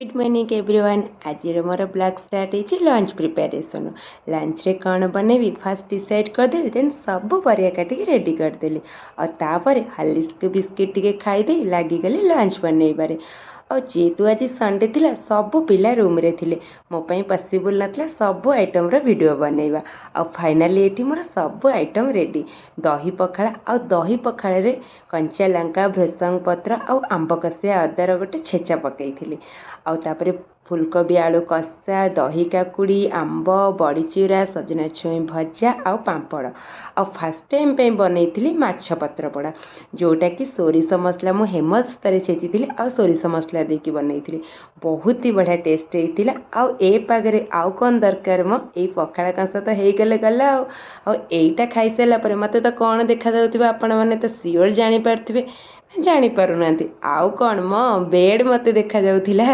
Good morning everyone. आज मोर blog start हो lunch preparation. Lunch रे कौन बनैबी फास्ट डिसाइड करदेली, देन सब परिया काटिक रेडी करदेली और हालिस्क बिस्किट टिके खाईदे लगिगली लंच बनैबारे। और जेहेतु आज संडे थिला सब पिला रूम रे थिले, मो पई पॉसिबल नथला सब आइटम रो वीडियो बनैबा। और फाइनली एठी मोर सब आइटम रेडी। दही पखाड़ा और दही पखाड़ा रे कंचा लंका भृसंग पत्र और आंब कसिया अदार गोटे छेचा पकईथिली। आउ तापरे फुलकोबी आलू कषा, दही काकुड़ी, आंब, बड़ीचूरा, सजना छुई भजा आउ पापड़। आ फास्ट टाइम पे बनई माछ पत्र पड़ा, जोटा कि सोरिष मसला मु हेमदस्तारे छेची आ सोरिष मसला देकी बनई। बहुत ही बढ़िया टेस्ट होता। आउ ए पागरे आउ कौन दरकार मो ए पखाड़ा कंसा तो हो गले गला। आईटा खाई सारा पर मत तो कौन देखा जाउथिबा आपण माने तो सियोर जानी पारथिबे, जानी पारुनांती। आउ कौन मो बेड मते देखा जाउथिला।